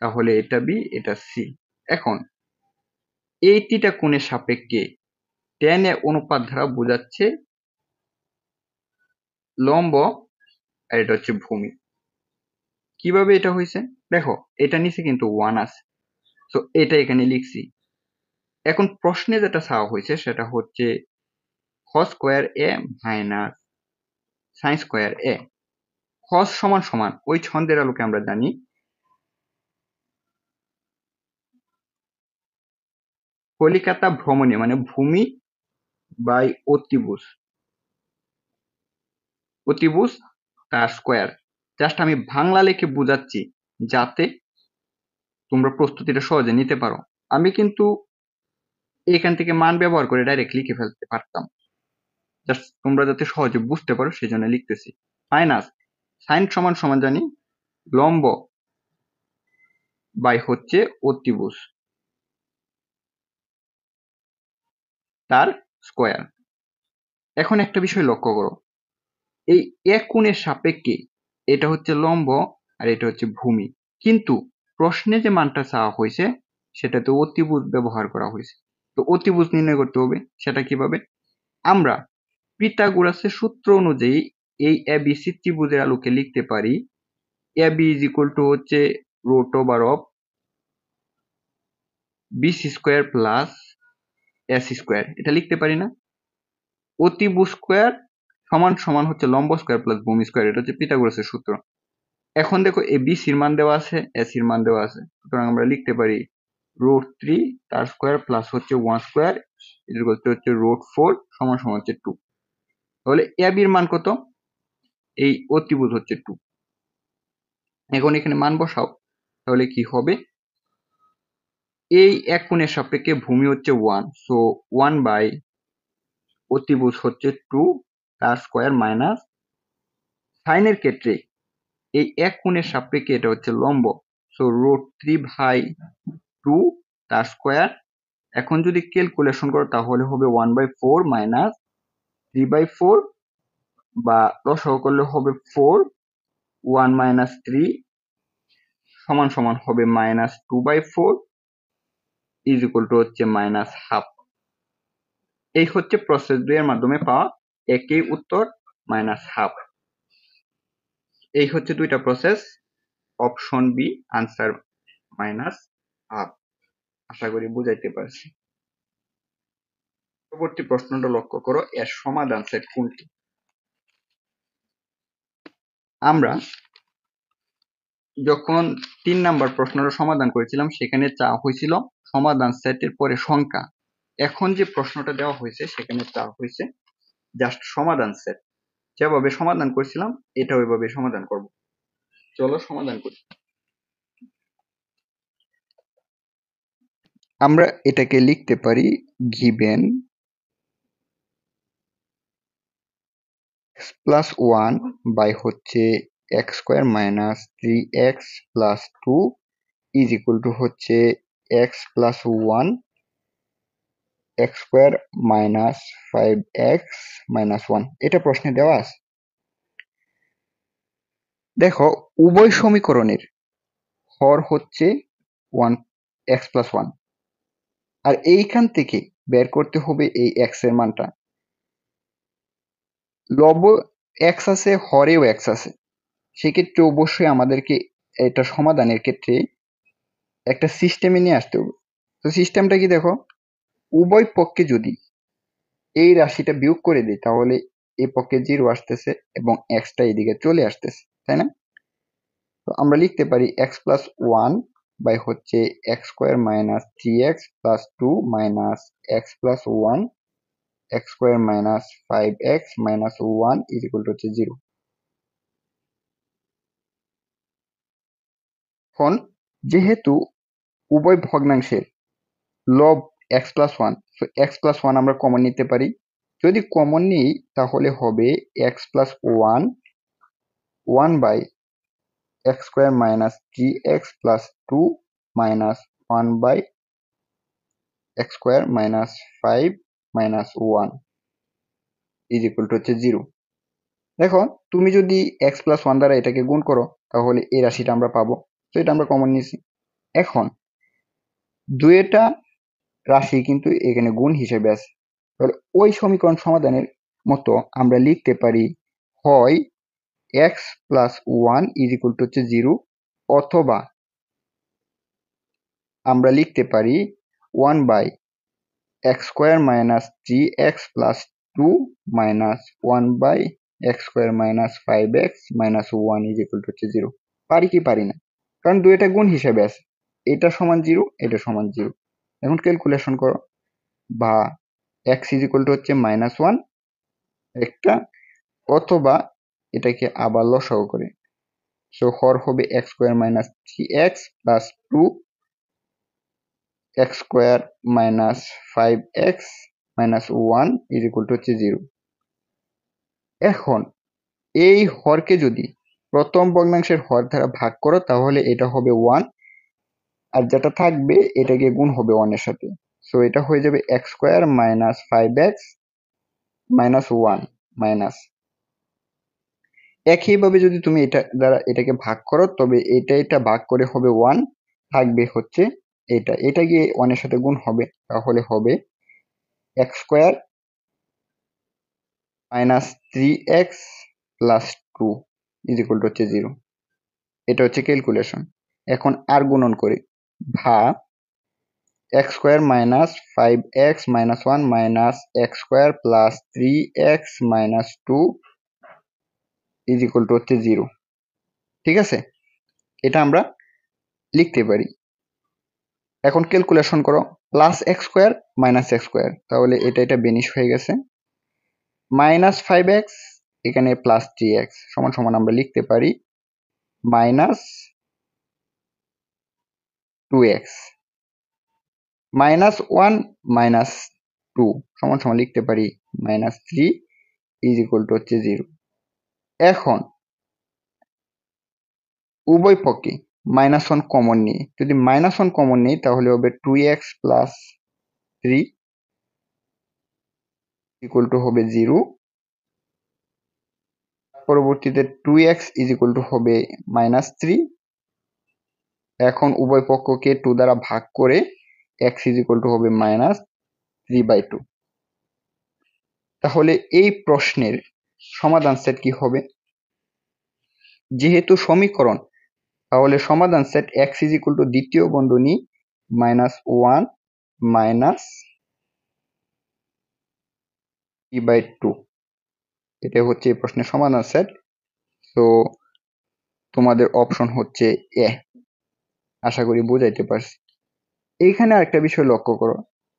তাহলে এটা বি, এটা সি। এখন এই থিটা কোণের সাপেক্ষে tan a অনুপাত দ্বারা বোঝাচ্ছে লম্ব আর এটা হচ্ছে ভূমি। কিভাবে এটা হয়েছে দেখো, এটা নিচে কিন্তু 1 আছে, তো এটা এখানে লিখছি। এখন প্রশ্নে যেটা চাওয়া হয়েছে সেটা হচ্ছে cos square a minus sin square a। cos সমান সমান ওই ছন্দের আলোকে আমরা জানি কলিকাতা ভ্রমণে মানে ভূমি বাই অতিভুজ তার স্কয়ার। জাস্ট আমি বাংলা লিখে বুঝাচ্ছি যাতে তোমরা প্রস্তুতিটা সহজে নিতে পারো। আমি কিন্তু এখান থেকে মান ব্যবহার করে ডাইরেক্ট লিখে ফেলতে পারতাম, জাস্ট তোমরা যাতে সহজে বুঝতে পারো সেই জন্য লিখতেছি। মাইনাস সাইন সমান সমান জানি লম্ব বাই হচ্ছে অতিভুজ তার স্কয়ার। এখন একটা বিষয় লক্ষ্য করো, এই এক কোণের সাপেক্ষে এটা হচ্ছে লম্ব আর এটা হচ্ছে ভূমি, কিন্তু প্রশ্নে যে মানটা চাওয়া হয়েছে সেটাতে অতিভুজ ব্যবহার করা হয়েছে। তো অতিভুজ নির্ণয় করতে হবে, সেটা কিভাবে? আমরা পিথাগোরাসের সূত্র অনুযায়ী এই এবিসি ত্রিভুজের আলোকে লিখতে পারি এবি ইজ ইকুয়াল টু হচ্ছে root over of BC square plus AC square, এটা লিখতে পারি না? অতিভুজ স্কয়ার সমান সমান হচ্ছে লম্ব স্কয়ার প্লাস ভূমি স্কয়ার, এটা হচ্ছে পিথাগোরাসের সূত্র। এখন দেখো এই বিসির মান দেওয়া আছে, এসির মান দেওয়া আছে, সুতরাং আমরা লিখতে পারি √3 তার স্কয়ার প্লাস হচ্ছে 1 স্কয়ার ইকুয়াল টু হচ্ছে √4 সমান সমান হচ্ছে 2। তাহলে এবির মান কত? এই অতিভুজ হচ্ছে 2। এখন এখানে মান বসাও, তাহলে কি হবে? এই এক কোণের সাপেক্ষে ভূমি হচ্ছে 1, সো 1 বাই অতিভুজ হচ্ছে 2 তার স্কয়ার মাইনাস সাইনের ক্ষেত্রে এই এক কোণের সাপেক্ষে এটা হচ্ছে লম্ব, সো √3/2 তার স্কয়ার। এখন যদি ক্যালকুলেশন করো তাহলে হবে 1/4 মাইনাস 3/4 বা লসাগু করলে হবে 4, 1 মাইনাস 3 সমান সমান হবে মাইনাস 2/4 ইজ ইকুয়াল টু হচ্ছে মাইনাস হাফ। এই হচ্ছে প্রসেস 2 এর মাধ্যমে পাওয়া একই উত্তর মাইনাস হাফ। এই হচ্ছে দুইটা process, option B answer minus half. আশা করি বুঝাইতে পারছি। পরবর্তী প্রশ্নটা লক্ষ্য করো, এর সমাধান সেট কোনটি? আমরা যখন 3 নাম্বার প্রশ্নটা সমাধান করেছিলাম সেখানে চাওয়া হয়েছিল সমাধান সেটের পরে সংখ্যা। এখন যে প্রশ্নটা দেওয়া হয়েছে সেখানে চাওয়া হয়েছে জাস্ট সমাধান সেট। যেভাবে সমাধান করেছিলাম এটা ওইভাবে সমাধান করব। চলো সমাধান করি। আমরা এটাকে লিখতে পারি গিভেন x প্লাস 1 বাই হচ্ছে x square minus 3x plus 2 is equal to হচ্ছে x plus 1 x square minus 5x minus 1। এটা প্রশ্নে দেওয়া আছে। দেখো উভয় সমীকরণের হর হচ্ছে 1 x প্লাস 1, আর এইখান থেকে বের করতে হবে এই x এর মানটা। লব x আছে, হরেও x আছে, সেক্ষেত্রে অবশ্যই আমাদেরকে এটা সমাধানের ক্ষেত্রে একটা সিস্টেমে নিয়ে আসতে হবে। তো সিস্টেমটা কি দেখো, উভয় পক্ষে যদি এই রাশিটা বিয়োগ করে দিই তাহলে এই পক্ষে 0 আসতেছে এবং এক্সটা এদিকে চলে আসতেছে, তাই না? তো আমরা লিখতে পারি এক্স প্লাস 1 বাই হচ্ছে x square minus 3x plus 2 minus x plus 1 x square minus 5x minus 1 is equal to হচ্ছে 0। এখন যেহেতু উভয় ভগ্নাংশের লব x প্লাস 1, তো x প্লাস 1 আমরা কমন নিতে পারি। যদি কমন নিই তাহলে হবে x plus 1 by x square minus 3x plus 2 minus 1 by x square minus 5 minus 1 is equal to হচ্ছে 0। দেখো তুমি যদি x প্লাস 1 দ্বারা এটাকে গুণ করো তাহলে এই রাশিটা আমরা পাবো। তো এটা আমরা কমন নিয়েছি। এখন দুইটা রাশি কিন্তু এখানে গুণ হিসেবে আছে, তাহলে ওই সমীকরণ সমাধানের মতো আমরা লিখতে পারি হয় x plus 1 is equal to হচ্ছে 0, অথবা আমরা লিখতে পারি 1 by x square minus 3x plus 2 minus 1 by x square minus 5x minus 1 is equal to হচ্ছে 0। পারি কি পারি না, কারণ দুইটা গুণ হিসেবে আছে, এটা সমান 0 এটা সমান 0। এখন ক্যালকুলেশন করো, বা x ইজ ইকুয়াল টু হচ্ছে মাইনাস 1 একটা, অথবা এটাকে আবার লসাগু করে, সো হর হবে x square minus 3x plus 2 x square minus 5x minus 1 is equal to হচ্ছে 0। এখন এই হরকে যদি প্রথম ভগ্নাংশের হর দ্বারা ভাগ করো তাহলে এটা হবে 1, আর যেটা থাকবে এটাকে গুণ হবে 1 এর সাথে, সো এটা হয়ে যাবে x square minus 5x minus 1 minus. একইভাবে যদি তুমি এটা দ্বারা এটাকে ভাগ করো তবে এটা ভাগ করে হবে 1, থাকবে হচ্ছে এটা গিয়ে 1 এর সাথে গুণ হবে, তাহলে হবে x square minus 3x plus 2 is equal to হচ্ছে 0। এটা হচ্ছে ক্যালকুলেশন। এখন আর গুণন করি, ভাগ x square minus 5x minus 1 minus x square plus 3x minus 2 is equal to হচ্ছে 0। ঠিক আছে, এটা আমরা লিখতে পারি। এখন ক্যালকুলেশন করো, plus x square minus x square, তাহলে এটা বেনিশ হয়ে গেছে, মাইনাস 5x এখানে প্লাস 3x সমান সমান আমরা লিখতে পারি মাইনাস 2x, মাইনাস 1 মাইনাস 2 সমান সমান লিখতে পারি মাইনাস 3 ইজ ইকুয়াল টু হচ্ছে 0। এখন উভয় পক্ষে মাইনাস 1 কমন নিয়ে, যদি মাইনাস 1 কমন নিই তাহলে হবে 2x প্লাস 3 ইকুয়াল টু হবে 0। পরবর্তীতে 2x ইজ ইকুয়াল টু হবে মাইনাস 3। এখন উভয় পক্ষকে 2 দ্বারা ভাগ করে x ইজ ইকুয়াল টু হবে মাইনাস 3/2। তাহলে এই প্রশ্নের সমাধান সেট কি হবে? যেহেতু সমীকরণ, তাহলে সমাধান set x is equal two দ্বিতীয় বন্ধনী -1 মাইনাস 3/2। এটা হচ্ছে এই প্রশ্নের সমাধান সেট। তো তোমাদের অপশন হচ্ছে এ। আশা করি বুঝাইতে পারছি। এইখানে আরেকটা বিষয় লক্ষ্য করো,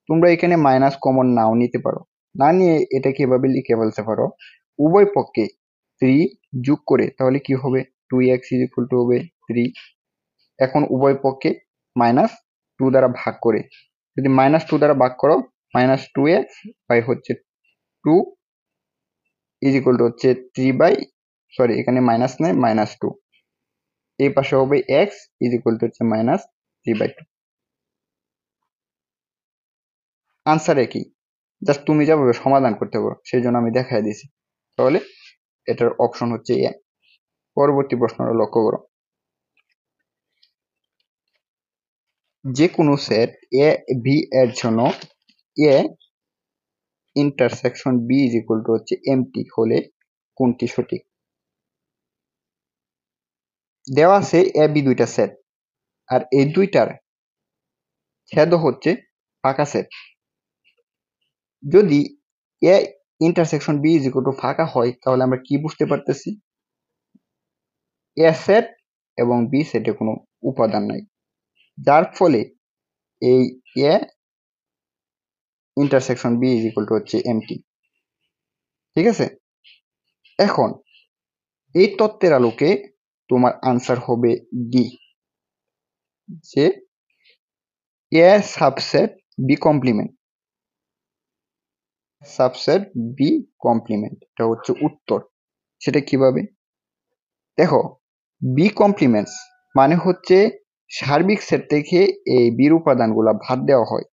তোমরা এখানে মাইনাস কমন নাও নিতে পারো, না নিয়ে এটা কিভাবে লিখে ফেলতে পারো, উভয় পক্ষে 3 যোগ করে তাহলে কি হবে, 2x হবে 3। এখন উভয় পক্ষে -2 দ্বারা ভাগ করে, যদি -2 দ্বারা ভাগ করো, -2x বাই হচ্ছে 2 হচ্ছে 3 বাই, সরি এখানে মাইনাস নেই, -2, এই পাশে হবে x হচ্ছে -3/2। আনসার একই, জাস্ট তুমি যেভাবে সমাধান করতে পারো সেই জন্য আমি দেখাই দিয়েছি। তাহলে এটার অপশন হচ্ছে এ। পরবর্তী প্রশ্নটা লক্ষ্য করো, যে কোনো সেট এ বি এর জন্য এ ইন্টারসেকশন বি হচ্ছে এমটি হলে কোনটি সঠিক? দেওয়া আছে এ বি দুইটা সেট, আর এই দুইটার ছেদ হচ্ছে ফাঁকা সেট। যদি এ ইন্টারসেকশন বি ফাঁকা হয় তাহলে আমরা কি বুঝতে পারতেছি, এ সেট এবং বি সেটে কোনো উপাদান নাই, যার ফলে এই এ ইন্টারসেকশন বি হচ্ছে এমটি। ঠিক আছে, এখন এই তত্ত্বের আলোকে তোমার আনসার হবে ডি, যে A subset B complement. Subset B complement, এটা হচ্ছে উত্তর। সেটা কিভাবে দেখো, বি কমপ্লিমেন্টস মানে হচ্ছে সার্বিক সেট থেকে এই বির উপাদানগুলা বাদ দেওয়া হয়।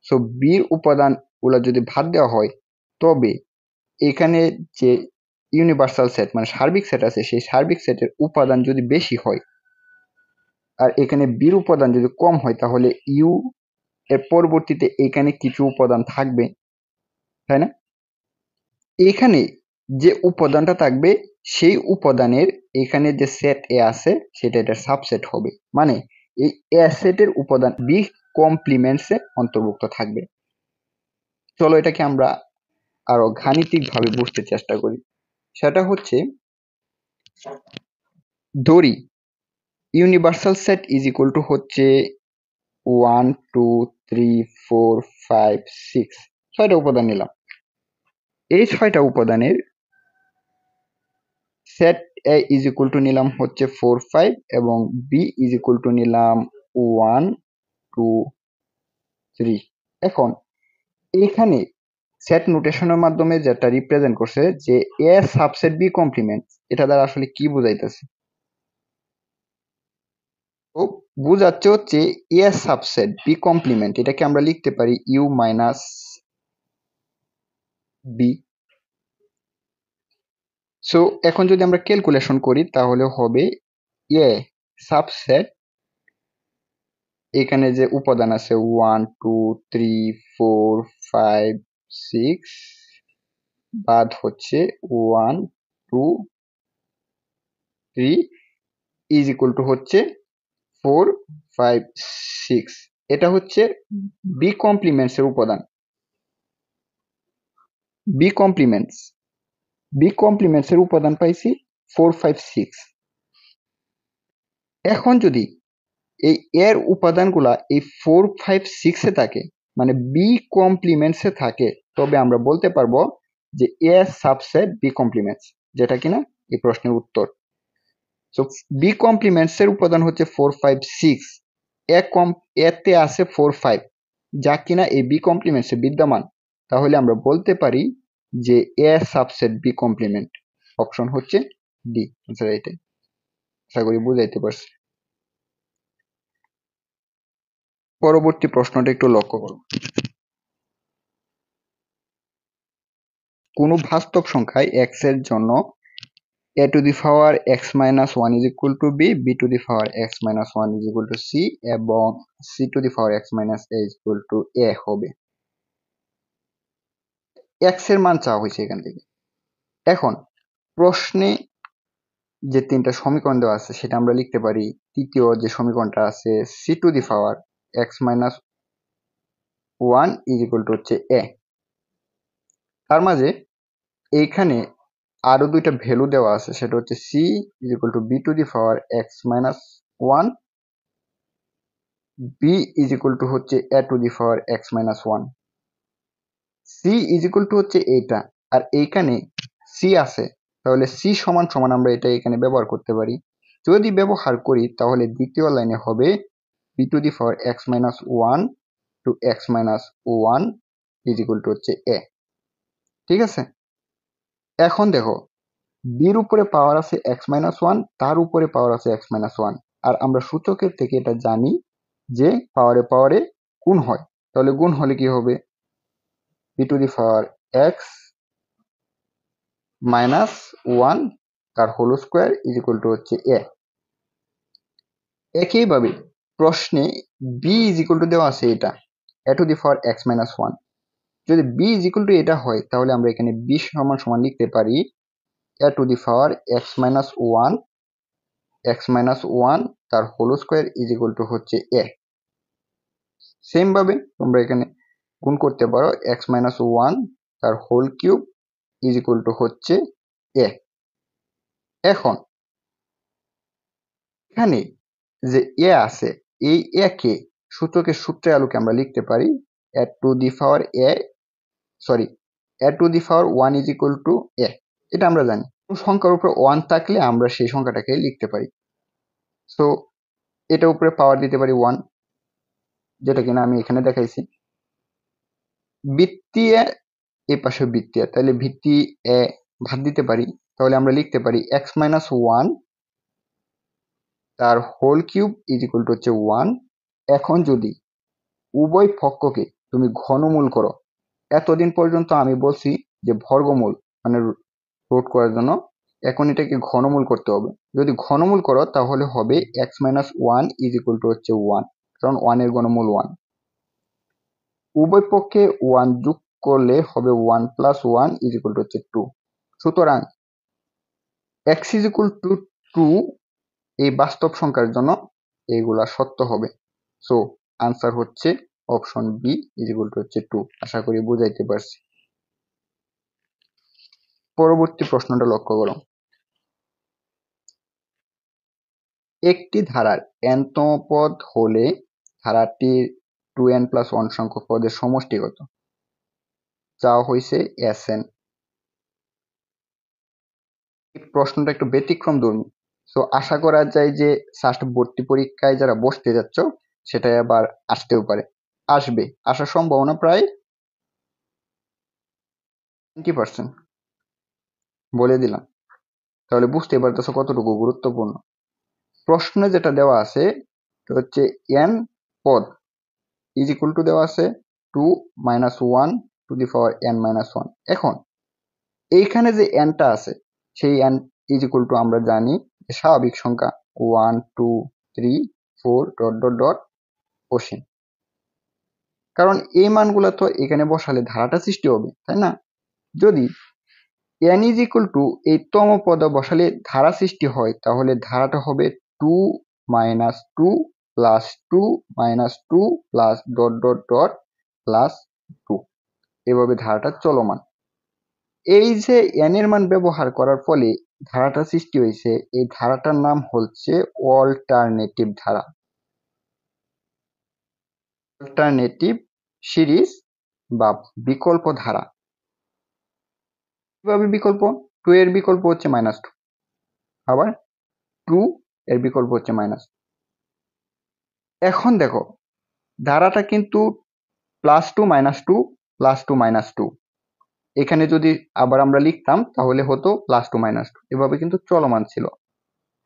সো বির উপাদানগুলা যদি বাদ দেওয়া হয় তবে এখানে যে ইউনিভার্সাল সেট মানে সার্বিক সেট আছে, সেই সার্বিক সেটের উপাদান যদি বেশি হয় আর এখানে বির উপাদান যদি কম হয় তাহলে ইউ এর পরবর্তীতে এখানে কিছু উপাদান থাকবে, তাই না? এখানে যে উপাদানটা থাকবে সেই উপাদানের এখানে যে সেট এ আছে সেটা এটার সাবসেট হবে, মানে এই এ সেটের উপাদান বি কমপ্লিমেন্টসে অন্তর্ভুক্ত থাকবে। চলো এটাকে আমরা আরো গাণিতিক ভাবে বুঝতে চেষ্টা করি। সেটা হচ্ছে, ধরি ইউনিভার্সাল সেট হচ্ছে 1 2 3 4 5 6, 6টা উপাদান নিলাম। এই 6টা উপাদানের সেট এ নিলাম হচ্ছে 4 5 এবং বি নিলাম 1 2 3। এখন এখানে সেট নোটেশনের মাধ্যমে যেটা রিপ্রেজেন্ট করছে যে এ সাবসেট বি কমপ্লিমেন্ট, এটা দ্বারা আসলে কি বোঝাইতেছে? তো বোঝাচ্ছে হচ্ছে এ সাবসেট বি কমপ্লিমেন্ট, এটাকে আমরা লিখতে পারি ইউ মাইনাস বি। সো এখন যদি আমরা ক্যালকুলেশন করি তাহলে হবে এ সাবসেট, এখানে যে উপাদান আছে 1 2 3 4 5 6 বাদ হচ্ছে 1 2 3 হচ্ছে 4 5 6, এটা হচ্ছে বি কমপ্লিমেন্টস এর উপাদান। বি কমপ্লিমেন্টস এর উপাদান পাইছি 4 5 6। এখন যদি এই এর উপাদানগুলা এই 4 5 6 এ থাকে, মানে বি কমপ্লিমেন্টস এ থাকে, তবে আমরা বলতে পারবো যে এ সাবসেট বি কমপ্লিমেন্টস, যেটা কিনা এই প্রশ্নের উত্তর। সো বি কমপ্লিমেন্টস এর উপাদান হচ্ছে 4 5 6, এতে আছে 4 5, যা কিনা এই বি কমপ্লিমেন্টস এ বিদ্যমান। তাহলে আমরা বলতে পারি যে A subset B complement. Option হচ্ছে ডি, আনসার এটাই। আশা করি বুঝাইতে পারছি। পরবর্তী প্রশ্নটা একটু লক্ষ্য করো, কোন বাস্তব সংখ্যায় x এর জন্য a to the power x minus 1 is equal to b, b to the power x minus 1 is equal to c এবং c to the power x minus a is equal to a হবে। x এর মান চাওয়া হয়েছে এখান থেকে। এখন প্রশ্নে যে তিনটা সমীকরণ দেওয়া আছে সেটা আমরা লিখতে পারি, তৃতীয় যে সমীকরণটা আছে c to the power x minus 1 is equal to হচ্ছে a, তার মাঝে এইখানে আরো দুইটা ভ্যালু দেওয়া আছে, সেটা হচ্ছে c is equal to b to the power x minus one, b is equal to হচ্ছে a to the power x minus one. c is equal to হচ্ছে এইটা, আর এইখানে c আছে, তাহলে c সমান সমান আমরা এটা এখানে ব্যবহার করতে পারি। যদি ব্যবহার করি তাহলে দ্বিতীয় লাইনে হবে b to the power x minus one to x minus one is equal to হচ্ছে a। ঠিক আছে, এখন দেখো বির উপরে পাওয়ার আছে এক্স মাইনাস ওয়ান, তার উপরে পাওয়ার আছে এক্স মাইনাস ওয়ান, আর আমরা সূচকের থেকে এটা জানি যে পাওয়ারে পাওয়ারে গুণ হয়, তাহলে গুণ হলে কি হবে, B to the power x minus one তার whole square is equal to হচ্ছে এ। একইভাবে প্রশ্নে বি ইজ ইকুয়াল টু দেওয়া আছে এটা A to the power x minus one, যদি বি ইজ ইকুয়াল টু এটা হয় তাহলে আমরা এখানে বি সমান সমান লিখতে পারি A to the power x minus one তার whole square is equal to হচ্ছে এ। সেম ভাবে তোমরা এখানে গুণ করতে পারো এক্স মাইনাস ওয়ান তার whole cube is equal to হচ্ছে এ। এখন এখানে যে এ আছে, এই এ কে সূচকের সূত্রের আলোকে আমরা লিখতে পারি A to the power one is equal to A. এটা আমরা জানি সংখ্যার উপরে ওয়ান থাকলে আমরা সেই সংখ্যাটাকে লিখতে পারি। সো এটা উপরে পাওয়ার দিতে পারি ওয়ান, যেটা কিনা আমি এখানে দেখাইছি। ভিত্তি এ এই পাশে ভিত্তি এ, তাহলে ভিত্তি এ ভাগ দিতে পারি, তাহলে আমরা লিখতে পারি এক্স মাইনাস ওয়ান তার whole cube is equal to হচ্ছে ওয়ান। এখন যদি উভয় পক্ষকে তুমি ঘনমূল করো, এতদিন পর্যন্ত আমি বলছি যে বর্গমূল মানে রুট করার জন্য, এখন এটাকে ঘনমূল করতে হবে। যদি ঘনমূল করো তাহলে হবে x minus one is equal to হচ্ছে ওয়ান, কারণ ওয়ানের ঘনমূল ওয়ান। উভয় পক্ষে ওয়ান যোগ করলে হবে one plus one is equal to হচ্ছে টু। সুতরাং x is equal to two এই বাস্তব সংখ্যার জন্য এইগুলা সত্য হবে। সো আনসার হচ্ছে option B is equal to হচ্ছে টু। আশা করি বুঝাইতে পারছি। পরবর্তী প্রশ্নটা লক্ষ্য করো, একটি ধারার n-তম পদ হলে ধারাটির 2n+1 সংখ্যক পদের সমষ্টি কত? চাওয়া হয়েছে Sn। এই প্রশ্নটা একটু ব্যতিক্রমধর্মী, সো আশা করা যায় যে ফার্স্ট ভর্তি পরীক্ষায় যারা বসতে যাচ্ছ সেটাই আবার আসতেও পারে, আসার সম্ভাবনা প্রায় 90% বলে দিলাম। তাহলে বুঝতে পারতেছো কতটুকু গুরুত্বপূর্ণ। প্রশ্নে যেটা দেওয়া আছে হচ্ছে n পদ ইজ ইকুয়াল টু দেওয়া আছে 2 - 1 টু দি পাওয়ার n - 1। এখন এইখানে যে nটা আছে সেই n ইজ ইকুয়াল টু আমরা জানি স্বাভাবিক সংখ্যা 1 2 3 4 ডট ডট ডট অসীম, কারণ এই মানগুলো তো এখানে বসালে ধারাটা সৃষ্টি হবে, তাই না? যদি n ইজ ইকুয়াল টু এই তম পদে বসালে ধারা সৃষ্টি হয় তাহলে ধারাটা হবে 2 - 2 plus 2 - 2 plus dot dot dot plus 2, এভাবে ধারাটা চলমান। এই যে n এর মান ব্যবহার করার ফলে ধারাটা সৃষ্টি হয়েছে, এই ধারাটার নাম হচ্ছে অল্টারনেটিভ ধারা, অল্টারনেটিভ সিরিজ বা বিকল্প ধারা। কিভাবে বিকল্প? 2 এর বিকল্প হচ্ছে -2, আবার 2 এর বিকল্প হচ্ছে -2। এখন দেখো ধারাটা কিন্তু +2 - 2 +2 - 2, এখানে যদি আবার আমরা লিখতাম তাহলে হতো +2 - 2, এভাবে কিন্তু চলমান ছিল।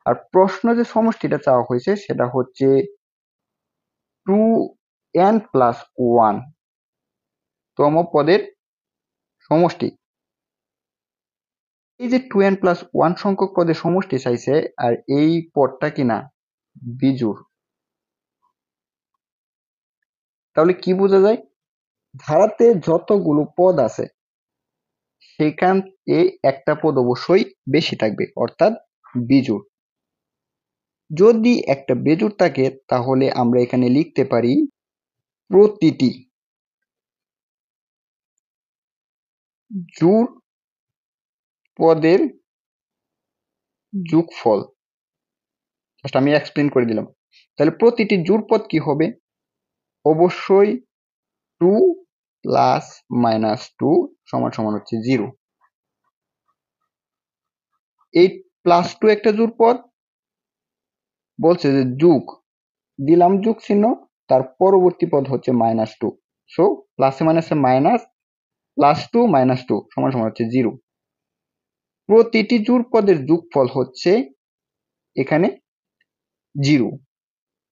আর প্রশ্ন যে সমষ্টিটা চাওয়া হয়েছে সেটা হচ্ছে 2n+1 তম পদের সমষ্টি। এই যে 2n+1 সংখ্যক পদের সমষ্টি চাইছে, আর এই পদটা কিনা বিজোড়, তাহলে কি বোঝা যায়? ধারাতে যতগুলো পদ আছে সেখান থেকে একটা পদ অবশ্যই বেশি থাকবে, অর্থাৎ বিজোড়। যদি একটা বেজোড় থাকে তাহলে আমরা এখানে লিখতে পারি প্রতিটি জোড় পদের যোগফল। জাস্ট আমি এক্সপ্লেন করে দিলাম। তাহলে প্রতিটি জোড় পদ কি হবে? অবশ্যই 2 প্লাস মাইনাস 2 সমান সমান হচ্ছে 0। এই প্লাস 2 একটা জোড় পদ, বলছে যে যোগ, দিলাম যোগ চিহ্ন, তার পরবর্তী পদ হচ্ছে মাইনাস 2। সো প্লাসে মাইনাসে মাইনাস, প্লাস 2 মাইনাস 2 সমান সমান হচ্ছে 0। প্রতিটি জোড় পদের যোগফল হচ্ছে এখানে 0।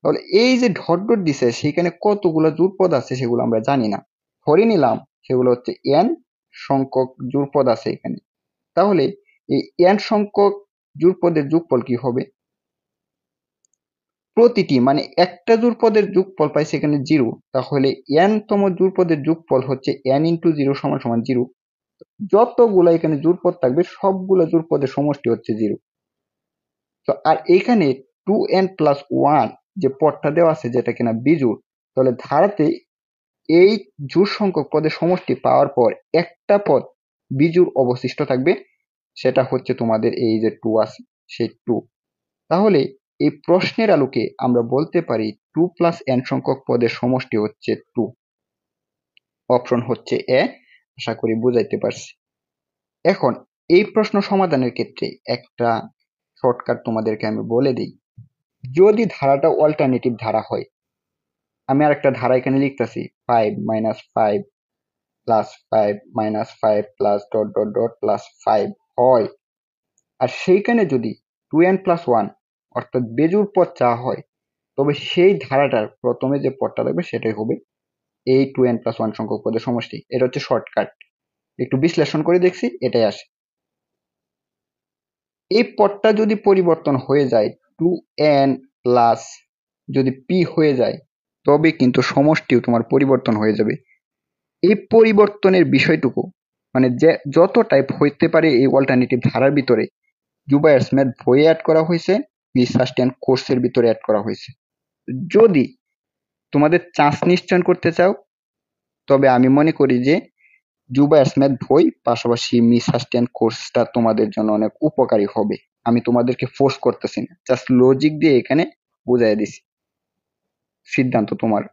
তাহলে এই যে ডট ডট দিছে সেখানে কতগুলো জোড় পদ আছে সেগুলো আমরা জানি না, ধরে নিলাম সেগুলো হচ্ছে n সংখ্যক জোড় পদ আছে এখানে। তাহলে এই n সংখ্যক জোড় পদের যোগফল কি হবে? প্রতিটি মানে একটা জোড় পদের যোগফল পাইছে এখানে 0, তাহলে n তম জোড় পদের যোগফল হচ্ছে n ইন্টু 0 সমান সমান 0। যতগুলা এখানে জোড় পদ থাকবে সবগুলা জোড় পদের সমষ্টি হচ্ছে 0। তো আর এইখানে 2n+1 যে পদটা দেওয়া আছে যেটা কিনা বিজোড়, তাহলে ধারাতে এই জোড় সংখ্যক পদের সমষ্টি পাওয়ার পর একটা পদ বিজোড় অবশিষ্ট থাকবে, সেটা হচ্ছে তোমাদের এই যে 2 আছে সেই 2। তাহলে এই প্রশ্নের আলোকে আমরা বলতে পারি 2 প্লাস n সংখ্যক পদের সমষ্টি হচ্ছে 2। অপশন হচ্ছে এ। আশা করি বুঝাইতে পারছি। এখন এই প্রশ্ন সমাধানের ক্ষেত্রে একটা শর্টকাট তোমাদেরকে আমি বলে দিই। যদি ধারাটা অল্টারনেটিভ ধারা হয়, আমি আর একটা ধারা এখানে লিখতেছি 5 minus 5 plus 5 minus 5 plus dot dot dot plus 5 হয়, আর সেইখানে যদি 2n+1 অর্থাৎ বেজোড় পদ চাওয়া হয়, তবে সেই ধারাটার প্রথমে যে পদটা থাকবে সেটাই হবে এই 2n+1 সংখ্যক পদের সমষ্টি। এটা হচ্ছে শর্টকাট। একটু বিশ্লেষণ করে দেখছি, এটাই আসে। এই পদটা যদি পরিবর্তন হয়ে যায় 2n প্লাস যদি p হয়ে যায়, তবে কিন্তু সমষ্টিও তোমার পরিবর্তন হয়ে যাবে। এই পরিবর্তনের বিষয়টুকু মানে যে যত টাইপ হইতে পারে এই অল্টারনেটিভ ধারার ভিতরে জুবায়ার্স ম্যাথ বইয়ে অ্যাড করা হয়েছে, সাস্টেন কোর্সের ভিতরে অ্যাড করা হয়েছে। যদি তোমাদের চান্স নিশ্চয়ন করতে চাও, তবে আমি মনে করি যে জুবায়ার্স ম্যাথ বই পাশাপাশি সাস্টেন কোর্সটা তোমাদের জন্য অনেক উপকারী হবে। আমি তোমাদেরকে ফোর্স করতেছি না, জাস্ট লজিক দিয়ে এখানে বুঝাই দিছি। সিদ্ধান্ত তোমার।